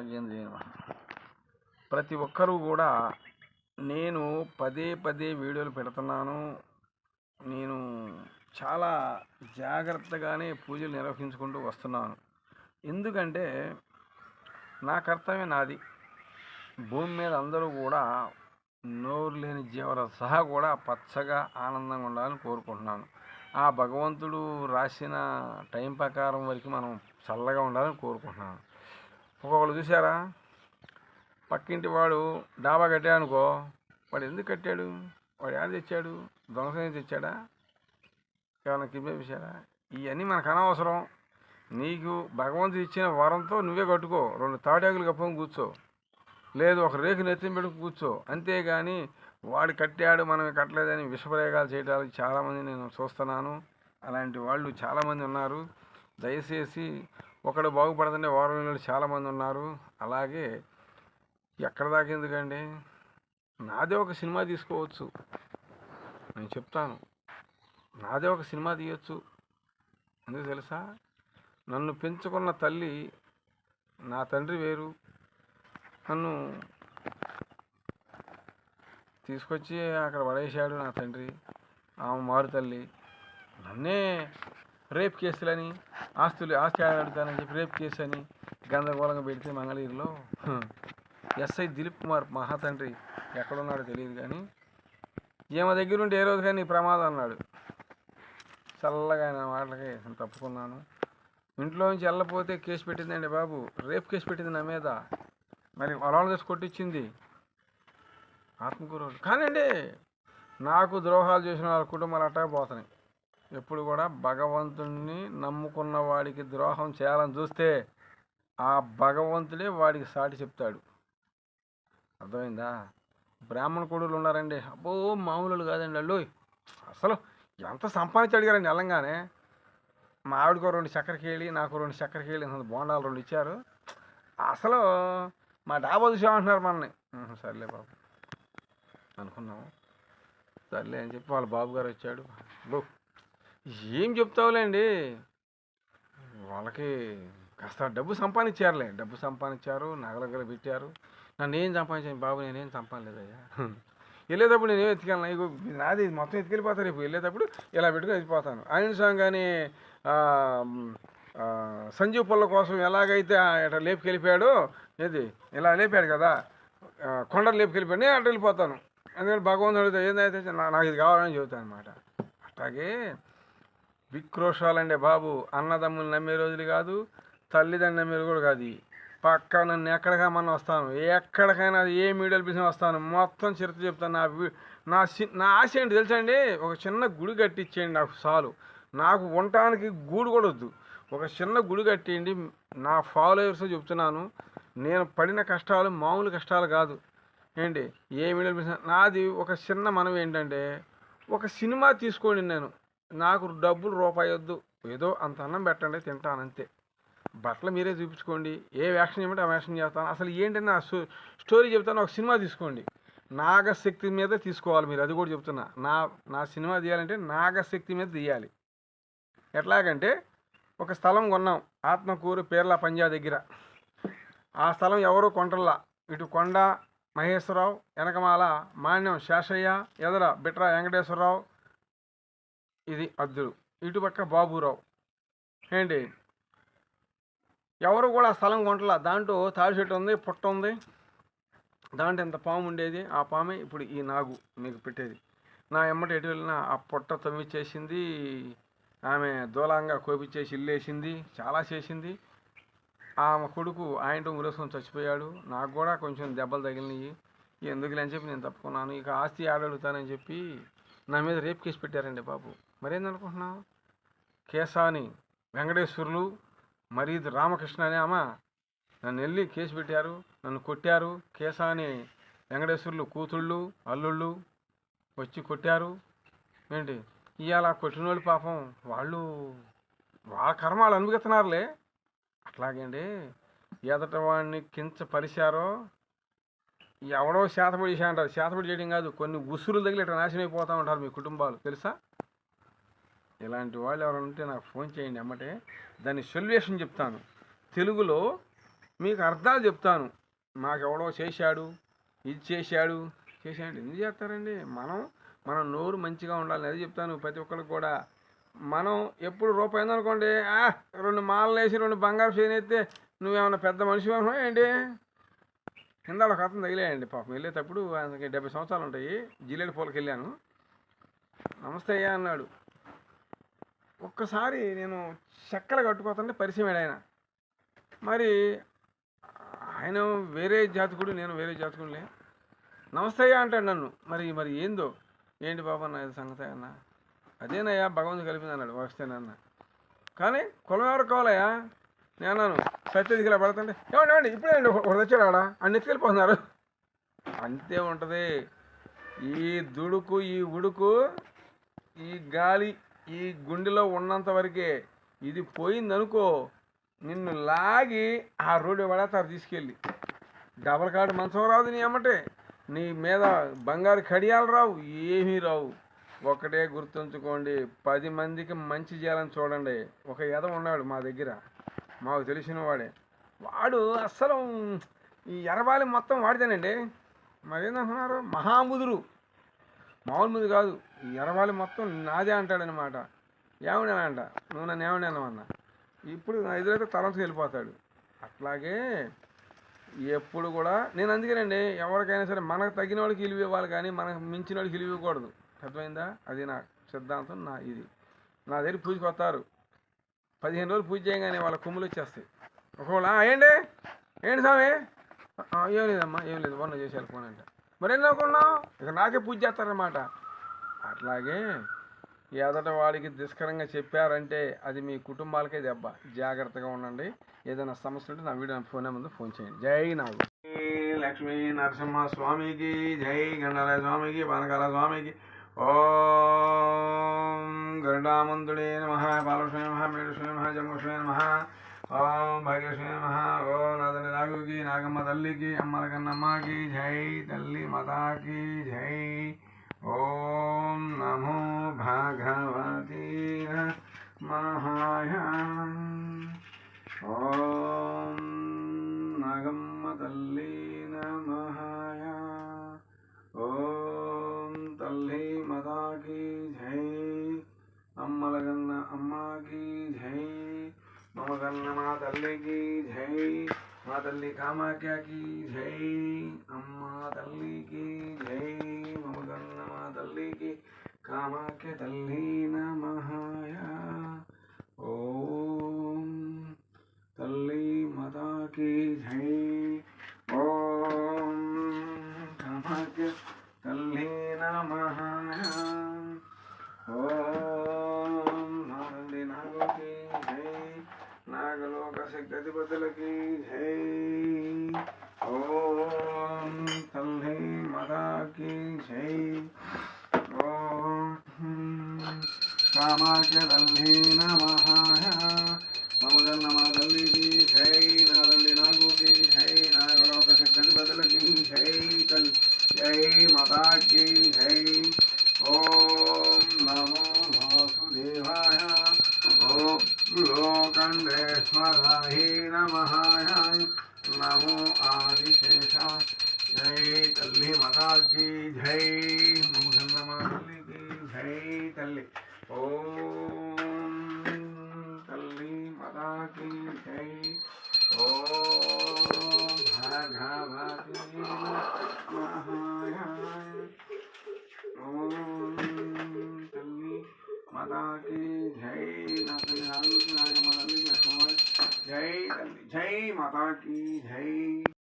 నాగేంద్ర ప్రతి ఒక్కరూ కూడా నేను పదే పదే వీడియోలు పెడుతున్నాను. నేను చాలా జాగ్రత్తగానే పూజలు నిర్వహించుకుంటూ వస్తున్నాను. ఎందుకంటే నా కర్తవ్యం నాది. భూమి మీద అందరూ కూడా నోరు లేని జీవన సహా కూడా పచ్చగా ఆనందంగా ఉండాలని కోరుకుంటున్నాను. ఆ భగవంతుడు రాసిన టైం ప్రకారం వరకు మనం చల్లగా ఉండాలని కోరుకుంటున్నాను. ఒక్కొక్కరు చూసారా, పక్కింటి వాడు డాబా కట్టాడనుకో, వాడు ఎందుకు కట్టాడు? వాడు ఏడ తెచ్చాడు? దొంగతనం తెచ్చాడా? ఏమైనా కింపేశాడా? ఇవన్నీ మనకు అనవసరం. నీకు భగవంతుడు ఇచ్చిన వరంతో నువ్వే కట్టుకో. 2 తాటాకులు కప్పుకొని కూర్చో, లేదు ఒక రేకు నెత్తిన పెట్టుకు కూర్చో. అంతేగాని వాడు కట్టాడు మనం కట్టలేదని విషప్రయోగాలు చేయడానికి చాలామంది నేను చూస్తున్నాను. అలాంటి వాళ్ళు చాలామంది ఉన్నారు. దయచేసి ఒకడు బాగుపడుతుంటే వారం చాలామంది ఉన్నారు. అలాగే ఎక్కడ దాకా ఎందుకండి, నాదే ఒక సినిమా తీసుకోవచ్చు. నేను చెప్తాను, నాదే ఒక సినిమా తీయచ్చు. ఎందుకు తెలుసా? నన్ను పెంచుకున్న తల్లి, నా తండ్రి వేరు. నన్ను తీసుకొచ్చి అక్కడ పడేశాడు నా తండ్రి, ఆమె మారు తల్లి. నన్నే రేప్ కేసులని, ఆస్తి అడుగుతానని చెప్పి రేప్ కేసు అని గందరగోళంగా పెడితే మంగళగిరిలో ఎస్ఐ దిలీప్ కుమార్ మహాతండ్రి ఎక్కడున్నాడో తెలియదు, కానీ ఈమె దగ్గర ఉంటే ఏ రోజు కానీ ప్రమాదం అన్నాడు. చల్లగా ఆయన మాటలకి తప్పుకున్నాను. ఇంట్లో నుంచి వెళ్ళపోతే కేసు పెట్టిందండి బాబు, రేప్ కేసు పెట్టింది నా మీద. మరి వాళ్ళ తెచ్చి కొట్టించింది ఆత్మకూరు. కానండి, నాకు ద్రోహాలు చేసిన వాళ్ళ కుటుంబాలు అట్టా పోతున్నాయి. ఎప్పుడు కూడా భగవంతుడిని నమ్ముకున్న వాడికి ద్రోహం చేయాలని చూస్తే ఆ భగవంతుడే వాడికి సాటి చెప్తాడు. అర్థమైందా? బ్రాహ్మణ కొడుకులు ఉన్నారండి, అబ్బో మామూలు కాదండి వాళ్ళు. అసలు ఎంత సంపాదించి అడిగారండి వెళ్ళంగానే. మా ఆవిడకో 2 చక్కెరకేళి, నాకు 2 చక్కెరకేళి, బోండాలు 2 ఇచ్చారు. అసలు మా డాబా చూసామంటున్నారు మనల్ని. సర్లే బాబు అనుకున్నాము. సర్లే అని చెప్పి వాళ్ళ బాబు గారు వచ్చాడు. ఏం చెప్తావులేండి, వాళ్ళకి కాస్త డబ్బు సంపాదించారులే, డబ్బు సంపాదించారు, నగలగలు పెట్టారు. నన్ను ఏం సంపాదించాను బాబు? నేనేం సంపాదలేదయ్యా. వెళ్ళేటప్పుడు నేనేం ఎత్తుకెళ్ళను, ఇగో నాది మొత్తం ఎత్తుకెళ్ళిపోతాను. రేపు వెళ్ళేటప్పుడు ఇలా పెట్టుకుని వెళ్ళిపోతాను. ఆయన స్వామి కానీ సంజీవ్ పుల్ల కోసం ఎలాగైతే ఇట్లా లేపుకెళ్ళిపోయాడో, ఏది ఇలా లేపాడు కదా, కొండలు లేపుకెళ్ళిపోయాడు, నేను అటు వెళ్ళిపోతాను. ఎందుకంటే భగవంతుడు అడిగితే ఏందైతే నాకు ఇది కావాలని చెబుతాను అనమాట. అట్లాగే విక్రోషాలండే బాబు. అన్నదమ్ములు నమ్మే రోజులు కాదు, తల్లిదండ్రులు నమ్మే కూడా కాదు. పక్క నన్ను ఎక్కడికైనా వస్తాను, ఎక్కడికైనా ఏ మీడియాలు పిలిచిన వస్తాను, మొత్తం చరిత్ర చెప్తాను. నా ఆశ ఏంటి తెలుసా అండి? ఒక చిన్న గుడి కట్టించేయండి నాకు చాలు. నాకు ఉండటానికి గూడు కూడా వద్దు, ఒక చిన్న గుడి కట్టేయండి. నా ఫాలోవర్స్ చెప్తున్నాను, నేను పడిన కష్టాలు మామూలు కష్టాలు కాదు. ఏంటి ఏ మీడియాలు పిలిచిన నాది ఒక చిన్న మనవి ఏంటంటే, ఒక సినిమా తీసుకోండి. నాకు డబ్బులు రూపాయి వద్దు, ఏదో అంత అన్నం పెట్టండి, తింటాను అంతే. బట్టలు మీరే చూపించుకోండి, ఏ వ్యాక్షన్ చేయమంటే ఆ వ్యాక్షన్ చేస్తాను. అసలు ఏంటంటే నా స్టోరీ చెప్తాను. ఒక సినిమా తీసుకోండి, నాగశక్తి మీద తీసుకోవాలి మీరు, అది కూడా చెప్తున్నా. నా సినిమా తీయాలంటే నాగశక్తి మీద తీయాలి. ఎట్లాగంటే ఒక స్థలం కొన్నాం ఆత్మకూరు పేర్ల పంజా దగ్గర. ఆ స్థలం ఎవరు కొంటల్లా. ఇటు కొండ మహేశ్వరరావు, వెనకమాల మాన్యం శేషయ్య, ఎదర బిట్రా వెంకటేశ్వరరావు, ఇది అద్దుడు, ఇటుపక్క బాబురావు. ఏంటి ఎవరు కూడా స్థలం కొంటలా. దాంట్లో తాడి చెట్టు ఉంది, పుట్ట ఉంది, దాంట్లో ఇంత పాము ఉండేది. ఆ పామే ఇప్పుడు ఈ నాగు మీకు పెట్టేది. నా ఎమ్మటి ఎటు వెళ్ళినా ఆ పుట్ట తవ్విచ్చేసింది ఆమె, దూలంగా కోపిచ్చేసి ఇల్లు వేసింది, చాలా చేసింది. ఆమె కొడుకు ఆయనతో ఉరేసుకొని చచ్చిపోయాడు. నాకు కూడా కొంచెం దెబ్బలు తగిలినాయి. ఎందుకులే అని చెప్పి నేను తప్పుకున్నాను. ఇక ఆస్తి ఆడడుగుతానని చెప్పి నా మీద రేప్ కేసు పెట్టారండి బాబు. మరేందనుకుంటున్నావు? కేసాని వెంకటేశ్వర్లు, మరి ఇది రామకృష్ణ అనే అమ్మ నన్ను వెళ్ళి కేసు పెట్టారు, నన్ను కొట్టారు. కేసాని వెంకటేశ్వర్లు కూతుళ్ళు అల్లుళ్ళు వచ్చి కొట్టారు. ఏంటి ఇవాళ కొట్టినోళ్ళు పాపం వాళ్ళు వాళ్ళ కర్మాలు అనుభవిస్తున్నారులే. అట్లాగండి, ఎదట వాడిని కించపరిచారో ఎవడో శాతపడి చేసా అంటారు. శాతపడి చేయడం కాదు, కొన్ని ఉసురులు తగిలి ఇట్లా నాశనం అయిపోతూ ఉంటారు మీ కుటుంబాలు, తెలుసా? ఇలాంటి వాళ్ళు ఎవరైనా ఉంటే నాకు ఫోన్ చేయండి, అమ్మటే దాన్ని సొల్యూషన్ చెప్తాను. తెలుగులో మీకు అర్థాలు చెప్తాను. మాకెవడో చేశాడు, ఇది చేశాడు ఎందుకు చేస్తారండి? మన నోరు మంచిగా ఉండాలి, అది చెప్తాను ప్రతి ఒక్కరికి కూడా. మనం ఎప్పుడు రూపాయి అయిందనుకోండి, 2 మాలలు వేసి 2 బంగారు చైన్ ఎత్తే నువ్వేమన్నా పెద్ద మనిషి అనుకున్నావు ఏంటి? కింద ఒక అతను తగిలేయండి పాపం. వెళ్ళేటప్పుడు ఆయనకి 70 సంవత్సరాలు ఉంటాయి. జిల్లేడు పూలకి వెళ్ళాను. నమస్తే అయ్యా అన్నాడు. ఒక్కసారి నేను చెక్కలు కట్టుకోతుంటే పరిచయం ఆయన. మరి ఆయన వేరే జాతకుడు, నేను వేరే జాతకుడులే. నమస్తే అయ్యా అంటాడు నన్ను. మరి ఏందో ఏంటి బాబు అన్న ఇది సంగతి అన్న? అదేనయ్యా భగవంతుడు కలిపింది అన్నాడు. వస్తేనన్నా కానీ కులం ఎవరికి కావాలయ్యా? నేను అన్నాను సత్యదికి ఇలా పడుతుంటే ఏమండి ఇప్పుడే ఒకటి వచ్చాడు ఆడ అని ఎత్తుకెళ్ళిపోతున్నారు. అంతే ఉంటుంది. ఈ దుడుకు, ఈ ఉడుకు, ఈ గాలి ఈ గుండెలో ఉన్నంత వరకే. ఇది పోయిందనుకో నిన్ను లాగి ఆ రోడ్డు పడతారు తీసుకెళ్ళి. డబల్ కార్డు మంచం రాదు నీ అమ్మటే, నీ మీద బంగారు కడియాలు రావు, ఏమీ రావు. ఒకటే గుర్తుంచుకోండి, 10 మందికి మంచి చేయాలని చూడండి. ఒక ఎద ఉన్నాడు మా దగ్గర, మాకు తెలిసిన వాడే. వాడు అస్సలు ఈ ఎరబాలి మొత్తం వాడితేనండి. మరేందంటున్నారు, మహాముదురు, మామూలు ముదు కాదు. ఈ ఎరబాలి మొత్తం నాదే అంటాడనమాట. ఏమన్నానంట, నువ్వు నన్ను ఏమన్నానన్నా, ఇప్పుడు నా ఎదురైతే తలంచుకు వెళ్ళిపోతాడు. అట్లాగే ఎప్పుడు కూడా నేను అందుకేనండి ఎవరికైనా సరే మనకు తగిన వాడికి విలువ ఇవ్వాలి, కానీ మనకు మించిన వాడికి విలువ ఇవ్వకూడదు. అర్థమైందా? అది నా సిద్ధాంతం. నా దగ్గర పూజకి వస్తారు. 15 రోజులు పూజ చేయగానే వాళ్ళ కొమ్ములు వచ్చేస్తాయి. ఒకవేళ ఏంటి స్వామి, ఏం లేదమ్మా, ఏం లేదు, మొన్న చేసేయాలి ఫోన్ అంటే. మరి ఎన్ని అనుకున్నావు, ఇక నాకే పూజ చేస్తారన్నమాట. అట్లాగే ఎదట వాడికి దుష్కరంగా చెప్పారంటే అది మీ కుటుంబాలకే దెబ్బ. జాగ్రత్తగా ఉండండి. ఏదైనా సమస్య ఉంటే నా వీడియో ఫోన్ ముందు ఫోన్ చేయండి. జై నాగు లక్ష్మీ నరసింహ స్వామికి జై, గండాలయ స్వామికి, పానకాల స్వామికి. ఓం గరుడామంతుడే నమః, పాలకృష్ణ నమః, మేడుష్ణ నమః, జంగుష్ణ నమః, ఓం భాగ్యలక్ష్మి నమః. ఓం నాదని నాగుకి, నాగమ్మ తల్లికి, అమ్మల కన్నమ్మకి జై, తల్లి మాతాకి జై. ఓం నమో భగవతి నమః. ఓం నాగమ్మ తల్లి నమః. ఓం తల్లి మాతాకి జై, అమ్మలగన్న అమ్మకి జై, మమగన్న మా తల్లికి జై, మా తల్లి కామాఖ్యకి జై, అమ్మ తల్లికి జై, మమగన్న మా తల్లికి కామాఖ్య తల్లి నమః. ఓం తల్లి మాతాకి జై. ఓం కామాఖ్య తల్లి నమః. ఓం నాగండి నాగుకి జై, నాగలోక శక్తిపతులకి జై. ఓం తల్లి మాతాకి జై. ఓం కామాఖ్య తల్లి నమః. మమగన్న మా తల్లికి జై, నాదండి నాగుకి జై, నాగలోక శక్తిపతులకి జై, తల్లి జై మాతాకి జై. ఓం నమో వాసుదేవాయ. ఓం లోకండేశ్వరాయ నమః. నమో ఆదిశేషాయ జై, తల్లి మాతాకి జై, మమగన్న మా తల్లికి జై, తల్లి. ఓం తల్లి మాతాకి జై. ఓం భగవతి నమః. ఓం తల్లి మాతాకి జై, నా తల్లి నాగుకి, నాగమ్మ తల్లికి జై, తల్లి జై మాతాకి జై.